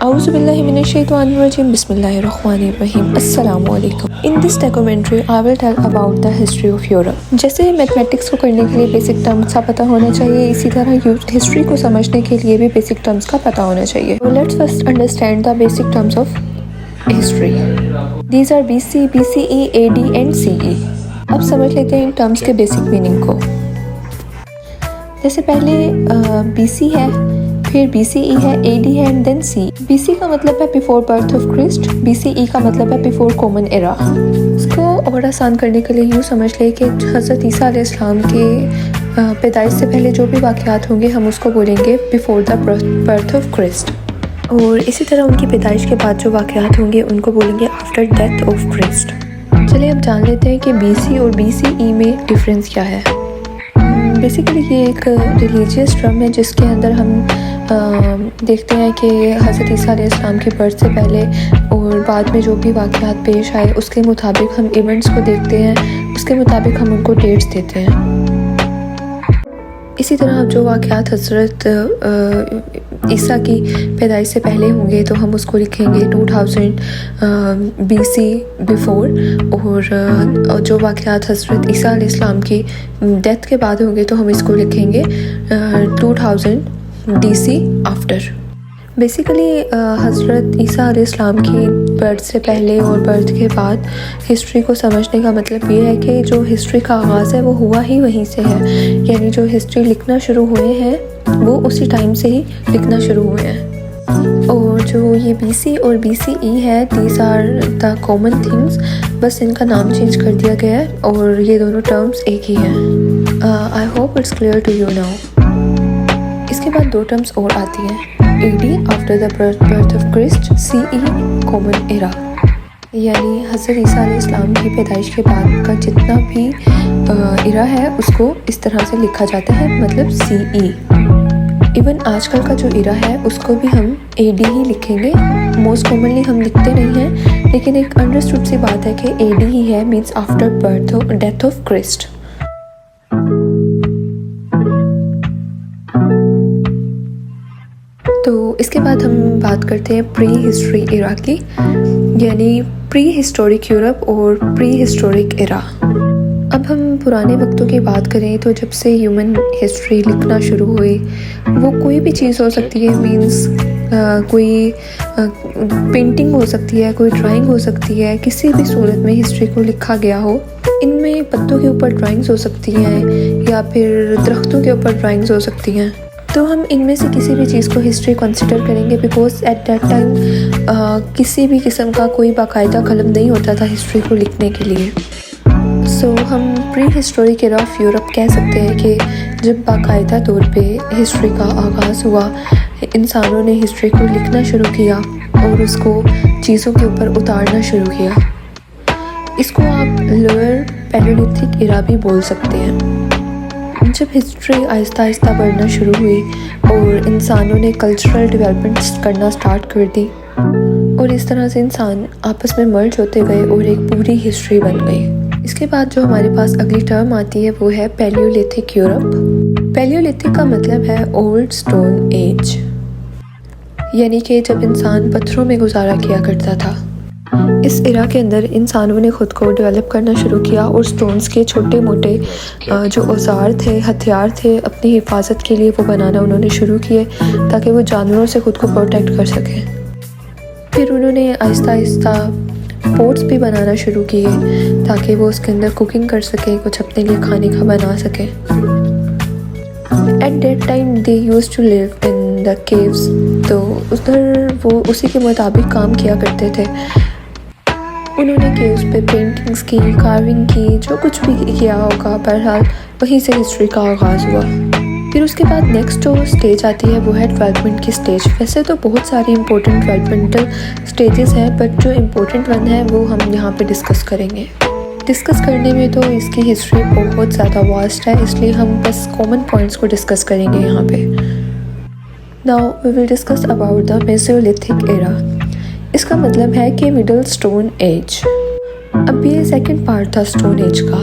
Auzubillahiminash-shaytanir-rajim. Bismillahir-rahmanir-rahim. Assalamualaikum. In this documentary, I will tell about the history of Europe. जैसे mathematics को करने के लिए बेसिक टर्म्स का पता होना चाहिए, इसी तरह हिस्ट्री को समझने के लिए भी बेसिक टर्म्स का पता होना चाहिए. So let's first understand the basic terms of history. These are BC, BCE, AD and CE. अब समझ लेते हैं इन टर्म्स के बेसिक मीनिंग को. जैसे पहले BC है, फिर BCE है, AD है एंड देन C. BC का मतलब है before birth of Christ, BCE का मतलब है बिफोर कॉमन एरा. इसको और आसान करने के लिए यूँ समझ ले कि हज़रत ईसा अलैहिस्सलाम के पैदाइश से पहले जो भी वाक़यात होंगे हम उसको बोलेंगे before the birth of Christ, और इसी तरह उनकी पैदाइश के बाद जो वाक़यात होंगे उनको बोलेंगे आफ्टर डेथ ऑफ क्रिस्ट. चलिए अब जान लेते हैं कि BC और BCE में डिफरेंस क्या है. बेसिकली ये एक रिलीजियस टर्म है जिसके अंदर हम देखते हैं कि हज़रत ईसा अलैहिस्सलाम की बर्थ से पहले और बाद में जो भी वाक़यात पेश आए उसके मुताबिक हम इवेंट्स को देखते हैं, उसके मुताबिक हम उनको डेट्स देते हैं. इसी तरह जो वाक़यात हज़रत ईसा की पैदाइश से पहले होंगे तो हम उसको लिखेंगे 2000 BC बिफ़ोर, और जो वाक़यात हज़रत ईसा अलैहिस्सलाम की डेथ के बाद होंगे तो हम इसको लिखेंगे 2000 DC आफ्टर. बेसिकली हज़रत ईसा अलैहिस्सलाम की बर्थ से पहले और बर्थ के बाद हिस्ट्री को समझने का मतलब ये है कि जो हिस्ट्री का आगाज़ है वो हुआ ही वहीं से है, यानी जो हिस्ट्री लिखना शुरू हुए हैं वो उसी टाइम से ही लिखना शुरू हुए हैं. और जो ये BC और BCE है, these are the common things, बस इनका नाम चेंज कर दिया गया है और ये दोनों टर्म्स एक ही हैं. I hope it's clear to you now. इसके बाद दो टर्म्स और आती हैं, AD after the birth of Christ, CE common era, यानी हज़रत ईसा अलैहिस्सलाम की पैदाइश के बाद का जितना भी एरा है उसको इस तरह से लिखा जाता है, मतलब CE. इवन आजकल का जो एरा है उसको भी हम AD ही लिखेंगे. मोस्ट कॉमनली हम लिखते नहीं हैं, लेकिन एक अंडरस्टूड सी बात है कि AD ही है, means after death of Christ. तो इसके बाद हम बात करते हैं प्री हिस्ट्री एरा की, यानी प्री हिस्टोरिक यूरोप और प्री हिस्टोरिक एरा. अब हम पुराने वक्तों की बात करें तो जब से ह्यूमन हिस्ट्री लिखना शुरू हुई, वो कोई भी चीज़ हो सकती है, मींस कोई पेंटिंग हो सकती है, कोई ड्राइंग हो सकती है, किसी भी सूरत में हिस्ट्री को लिखा गया हो. इनमें पत्तों के ऊपर ड्राइंग्स हो सकती हैं या फिर दरख्तों के ऊपर ड्राइंग्स हो सकती हैं. तो हम इनमें से किसी भी चीज़ को हिस्ट्री कंसिडर करेंगे, बिकॉज एट दैट टाइम किसी भी किस्म का कोई बाकायदा कलम नहीं होता था हिस्ट्री को लिखने के लिए. सो हम pre historic era of Europe कह सकते हैं कि जब बाकायदा तौर पे हिस्ट्री का आगाज़ हुआ, इंसानों ने हिस्ट्री को लिखना शुरू किया और उसको चीज़ों के ऊपर उतारना शुरू किया. इसको आप लोअर पैलियोलिथिक एरा भी बोल सकते हैं. जब हिस्ट्री आहिस्ता आहिस्ता बढ़ना शुरू हुई और इंसानों ने कल्चरल डेवलपमेंट्स करना स्टार्ट कर दी, और इस तरह से इंसान आपस में मर्ज होते गए और एक पूरी हिस्ट्री बन गई. इसके बाद जो हमारे पास अगली टर्म आती है वो है पैलियोलिथिक यूरोप. पैलियोलिथिक का मतलब है ओल्ड स्टोन एज, यानी कि जब इंसान पत्थरों में गुजारा किया करता था. इस एरा के अंदर इंसानों ने ख़ुद को डेवलप करना शुरू किया और स्टोन्स के छोटे मोटे जो औजार थे, हथियार थे, अपनी हिफाजत के लिए वो बनाना उन्होंने शुरू किए ताकि वो जानवरों से ख़ुद को प्रोटेक्ट कर सकें. फिर उन्होंने आहिस्ता आहिस्ता पोट्स भी बनाना शुरू किए ताकि वो उसके अंदर कुकिंग कर सकें, कुछ अपने लिए खाने का बना सकें. At that time they used to live in the caves, तो उधर वो उसी के मुताबिक काम किया करते थे. उन्होंने केव्स पे पेंटिंग्स की, कार्विंग की, जो कुछ भी किया होगा, बहरहाल वहीं से हिस्ट्री का आगाज़ हुआ. फिर उसके बाद नेक्स्ट जो स्टेज आती है वो है डेवलपमेंट की स्टेज. वैसे तो बहुत सारी इंपॉर्टेंट डेवलपमेंटल स्टेजेस हैं, बट जो इम्पोर्टेंट वन है वो हम यहाँ पे डिस्कस करेंगे. डिस्कस करने में तो इसकी हिस्ट्री बहुत ज़्यादा वास्ट है, इसलिए हम बस कॉमन पॉइंट्स को डिस्कस करेंगे यहाँ पे. Now we will discuss about the mesolithic era. इसका मतलब है कि मिडल स्टोन एज. अब ये सेकंड पार्ट था स्टोन एज का.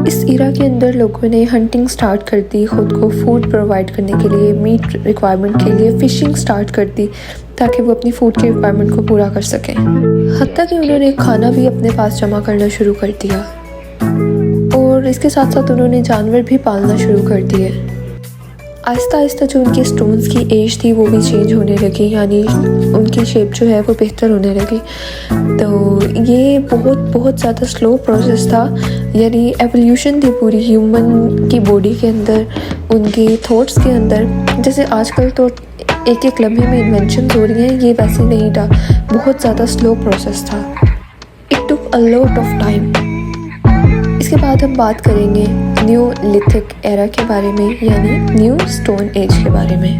इस इरा के अंदर लोगों ने हंटिंग स्टार्ट कर दी, ख़ुद को फूड प्रोवाइड करने के लिए, मीट रिक्वायरमेंट के लिए फ़िशिंग स्टार्ट कर दी ताकि वो अपनी फ़ूड के रिक्वायरमेंट को पूरा कर सकें। हत्ता कि उन्होंने खाना भी अपने पास जमा करना शुरू कर दिया और इसके साथ साथ उन्होंने जानवर भी पालना शुरू कर दिए। आहिस्ता आहिस्ता जो उनके स्टोन्स की एज थी वो भी चेंज होने लगी, यानी उनकी शेप जो है वो बेहतर होने लगी। तो ये बहुत ज़्यादा स्लो प्रोसेस था, यानी एवोल्यूशन थी पूरी ह्यूमन की बॉडी के अंदर, उनके थॉट्स के अंदर। जैसे आजकल तो एक एक लम्हे में इन्वेंशन हो रही हैं, ये वैसे नहीं था, बहुत ज़्यादा स्लो प्रोसेस था। It took a lot of time. इसके बाद हम बात करेंगे न्यू लिथिक एरा के बारे में, यानी न्यू स्टोन एज के बारे में।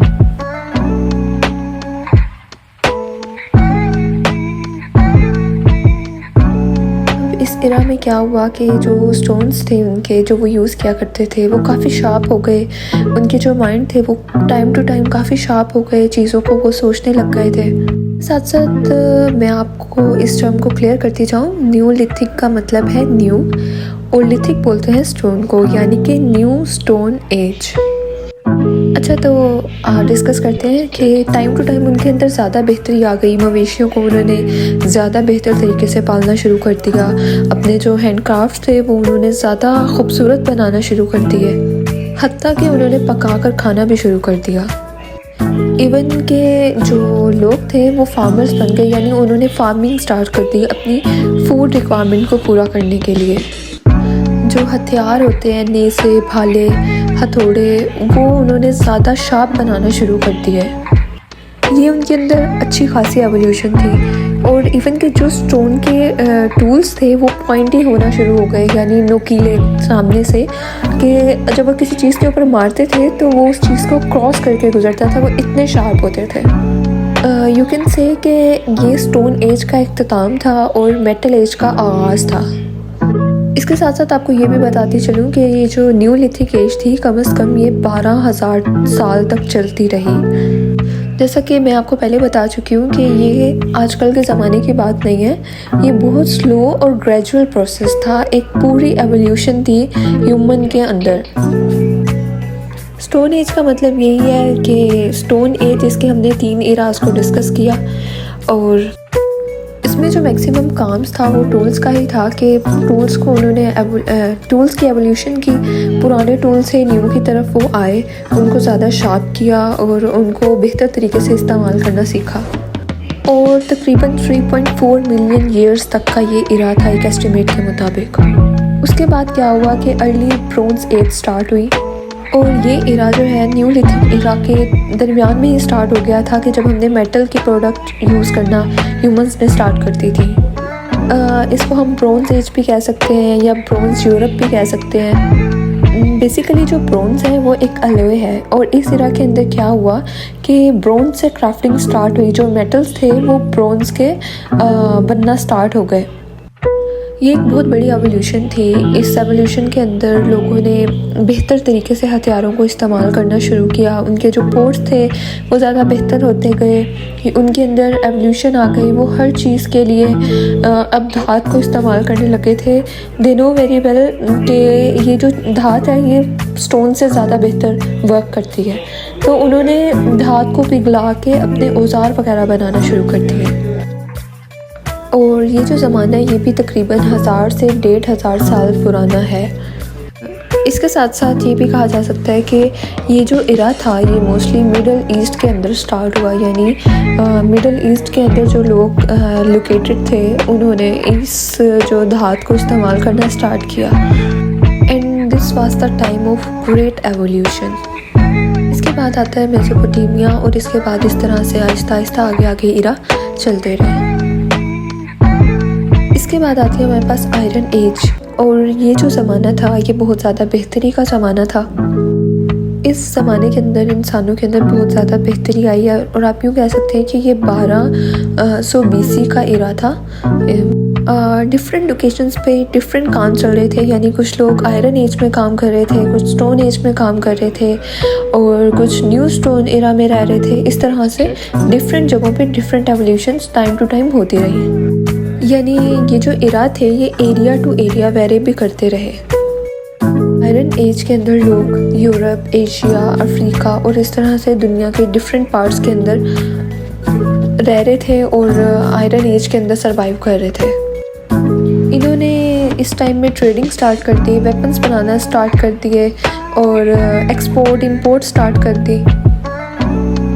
इस एरा में क्या हुआ कि जो स्टोन्स थे उनके, जो वो यूज़ किया करते थे, वो काफ़ी शार्प हो गए। उनके जो माइंड थे वो टाइम टू टाइम काफ़ी शार्प हो गए, चीज़ों को वो सोचने लग गए थे। साथ साथ मैं आपको इस टर्म को क्लियर करती जाऊँ, न्यू लिथिक का मतलब है न्यू, और लिथिक बोलते हैं स्टोन को, यानी कि न्यू स्टोन एज। अच्छा, तो डिस्कस करते हैं कि टाइम टू टाइम उनके अंदर ज़्यादा बेहतरी आ गई। मवेशियों को उन्होंने ज़्यादा बेहतर तरीके से पालना शुरू कर दिया। अपने जो हैंडक्राफ्ट थे वो उन्होंने ज़्यादा खूबसूरत बनाना शुरू कर दिए, हत्ता कि उन्होंने पका कर खाना भी शुरू कर दिया। इवन के जो लोग थे वो फार्मर्स बन गए, यानी उन्होंने फार्मिंग स्टार्ट कर दी अपनी फूड रिक्वायरमेंट को पूरा करने के लिए। जो हथियार होते हैं, नेज़े, भाले, हथौड़े, वो उन्होंने ज़्यादा शार्प बनाना शुरू कर दिए। ये उनके अंदर अच्छी खासी एवोल्यूशन थी। और इवन के जो स्टोन के टूल्स थे वो पॉइंटी होना शुरू हो गए, यानी नोकीले सामने से, कि जब वो किसी चीज़ के ऊपर मारते थे तो वो उस चीज़ को क्रॉस करके गुजरता था, वो इतने शार्प होते थे। यू कैन से कि ये स्टोन एज का इख्तिताम था और मेटल एज का आगाज़ था। इसके साथ साथ आपको ये भी बताती चलूँ कि ये जो न्यू लिथिक एज थी, कम से कम ये 12,000 साल तक चलती रही। जैसा कि मैं आपको पहले बता चुकी हूँ कि ये आजकल के ज़माने की बात नहीं है, ये बहुत स्लो और ग्रेजुअल प्रोसेस था, एक पूरी एवोल्यूशन थी ह्यूमन के अंदर। स्टोन एज का मतलब यही है कि स्टोन एज, इसके हमने 3 एराज को डिस्कस किया, और इसमें जो मैक्सिमम काम्स था वो टूल्स का ही था कि टूल्स को उन्होंने टूल्स की एवोल्यूशन की, पुराने टूल से न्यू की तरफ वो आए, उनको ज़्यादा शार्प किया और उनको बेहतर तरीके से इस्तेमाल करना सीखा। और तकरीबन 3.4 मिलियन ईयर्स तक का ये इरा था एक एस्टिमेट के मुताबिक। उसके बाद क्या हुआ कि अर्ली ब्रोंज एज स्टार्ट हुई, और ये इरा जो है न्यू लिथिक इरा के दरमियान में ही स्टार्ट हो गया था कि जब हमने मेटल की प्रोडक्ट यूज़ करना ह्यूमंस ने स्टार्ट कर दी थी। इसको हम ब्रोंज एज भी कह सकते हैं या ब्रोंज यूरोप भी कह सकते हैं। बेसिकली जो ब्रोंज है वो एक अलॉय है, और इस इरा के अंदर क्या हुआ कि ब्रोंज से क्राफ्टिंग स्टार्ट हुई, जो मेटल्स थे वो ब्रोंज के बनना स्टार्ट हो गए। ये एक बहुत बड़ी एवोल्यूशन थी। इस एवोल्यूशन के अंदर लोगों ने बेहतर तरीके से हथियारों को इस्तेमाल करना शुरू किया, उनके जो पोर्स थे वो ज़्यादा बेहतर होते गए, उनके अंदर एवोल्यूशन आ गई। वो हर चीज़ के लिए अब धात को इस्तेमाल करने लगे थे। दे नो वेरी वेल कि ये जो धात है ये स्टोन से ज़्यादा बेहतर वर्क करती है, तो उन्होंने धात को पिघला के अपने औजार वगैरह बनाना शुरू कर दिए। और ये जो ज़माना है ये भी तकरीबन 1000 से 1500 साल पुराना है। इसके साथ साथ ये भी कहा जा सकता है कि ये जो इरा था ये मोस्टली मिडल ईस्ट के अंदर स्टार्ट हुआ, यानी मिडल ईस्ट के अंदर जो लोग लोकेटेड थे उन्होंने इस जो धात को इस्तेमाल करना स्टार्ट किया। And this was the time of great evolution. इसके बाद आता है मेसोपोटामिया, और इसके बाद इस तरह से आहिस्ता आहिस्ता आगे आगे इरा चलते रहे। इसके बाद आती है हमारे पास आयरन एज, और ये जो ज़माना था ये बहुत ज़्यादा बेहतरी का ज़माना था। इस ज़माने के अंदर इंसानों के अंदर बहुत ज़्यादा बेहतरी आई है, और आप यूँ कह सकते हैं कि ये 1200 BC का इरा था। डिफरेंट लोकेशंस पे डिफरेंट काम चल रहे थे, यानी कुछ लोग आयरन एज में काम कर रहे थे, कुछ स्टोन एज में काम कर रहे थे, और कुछ न्यू स्टोन इरा में रह रहे थे। इस तरह से डिफरेंट जगहों पे different evolutions time to time होती रही। यानी ये जो इरा थे ये एरिया टू एरिया वेरी भी करते रहे। आयरन एज के अंदर लोग यूरोप, एशिया, अफ्रीका और इस तरह से दुनिया के डिफरेंट पार्ट्स के अंदर रह रहे थे और आयरन एज के अंदर सरवाइव कर रहे थे। इन्होंने इस टाइम में ट्रेडिंग स्टार्ट कर दी, वेपन्स बनाना स्टार्ट कर दिए और एक्सपोर्ट इंपोर्ट स्टार्ट कर दी।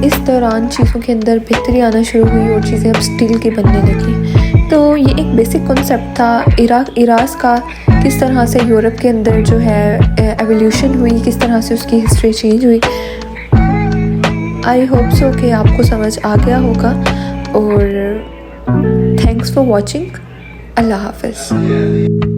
इस दौरान चीज़ों के अंदर बेहतरी आना शुरू हुई और चीज़ें अब स्टील की बनने लगी। तो ये एक बेसिक कॉन्सेप्ट था इराक़ का, किस तरह से यूरोप के अंदर जो है एवोल्यूशन हुई, किस तरह से उसकी हिस्ट्री चेंज हुई। आई होप सो कि आपको समझ आ गया होगा और थैंक्स फॉर वॉचिंग। अल्लाह हाफ़िज़।